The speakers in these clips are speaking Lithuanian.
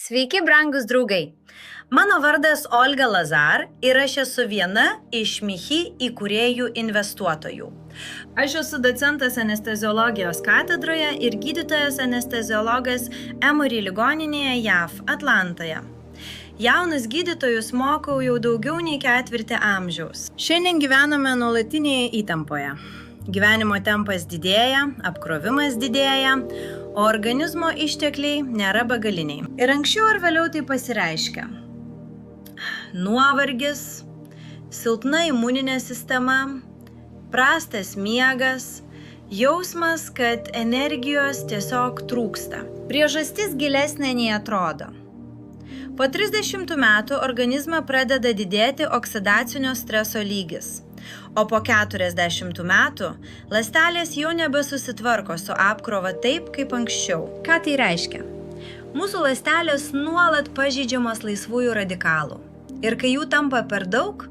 Sveiki, brangus draugai. Mano vardas Olga Lazar ir aš esu viena iš Michi įkūrėjų investuotojų. Aš esu docentas anesteziologijos katedroje ir gydytojas anesteziologas Emory ligoninėje JAV, Atlantoje. Jaunus gydytojus mokau jau daugiau nei ketvirtį amžiaus. Šiandien gyvename nuolatinėje įtampoje. Gyvenimo tempas didėja, apkrovimas didėja, o organizmo ištekliai nėra begaliniai. Ir anksčiau ar vėliau tai pasireiškia. Nuovargis, silpna imuninė sistema, prastas miegas, jausmas, kad energijos tiesiog trūksta. Priežastis gilesnė nei atrodo. Po 30 metų organizme pradeda didėti oksidacinio streso lygis. O po 40 metų ląstelės jau nebesusitvarko su apkrova taip, kaip anksčiau. Ką tai reiškia? Mūsų ląstelės nuolat pažeidžiamos laisvųjų radikalų. Ir kai jų tampa per daug,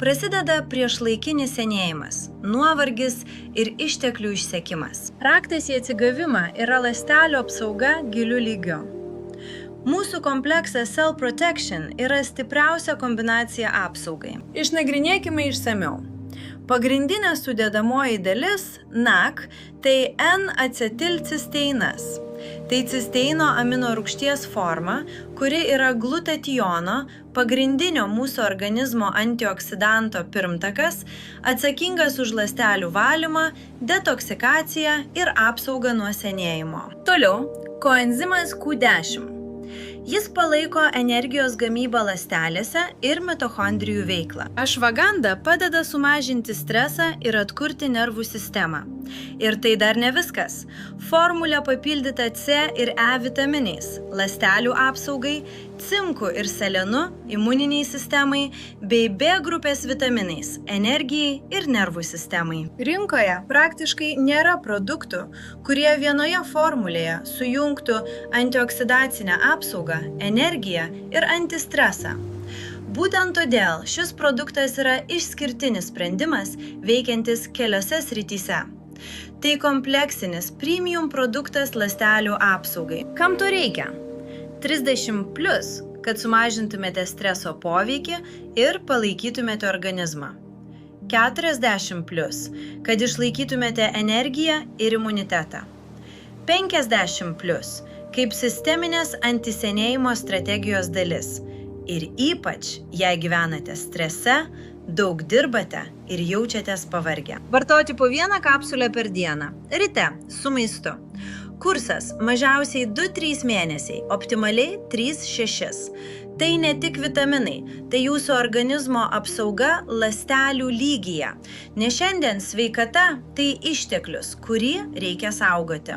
prasideda priešlaikinis senėjimas, nuovargis ir išteklių išsekimas. Raktas į atsigavimą yra ląstelių apsauga giliu lygiu. Mūsų kompleksas Cell Protection yra stipriausia kombinacija apsaugai. Išnagrinėkime išsamiau. Pagrindinė sudedamoji dalis NAC tai N-acetilcisteinas. Tai cisteino amino rūgšties forma, kuri yra glutationo, pagrindinio mūsų organizmo antioksidanto pirmtakas, atsakingas už ląstelių valymą, detoksikaciją ir apsaugą nuo senėjimo. Toliau, koenzimas Q10. Jis palaiko energijos gamybą ląstelėse ir mitochondrijų veiklą. Ašvaganda padeda sumažinti stresą ir atkurti nervų sistemą. Ir tai dar ne viskas. Formulė papildyta C ir E vitaminais, ląstelių apsaugai, cinku ir selenu, imuniniai sistemai, bei B grupės vitaminais, energijai ir nervų sistemai. Rinkoje praktiškai nėra produktų, kurie vienoje formulėje sujungtų antioksidacinę apsaugą, energiją ir antistresą. Būtent todėl šis produktas yra išskirtinis sprendimas veikiantis keliose srityse. Tai kompleksinis premium produktas ląstelių apsaugai. Kam to reikia? 30+, kad sumažintumėte streso poveikį ir palaikytumėte organizmą. 40+, kad išlaikytumėte energiją ir imunitetą. 50+, kaip sisteminės antisenėjimo strategijos dalis. Ir ypač, jei gyvenate strese, daug dirbate ir jaučiatės pavargę. Vartoti po vieną kapsulę per dieną, ryte, su maistu. Kursas mažiausiai 2-3 mėnesiai, optimaliai 3-6. Tai ne tik vitaminai, tai jūsų organizmo apsauga ląstelių lygyje. Nes šiandien sveikata tai išteklius, kurį reikia saugoti.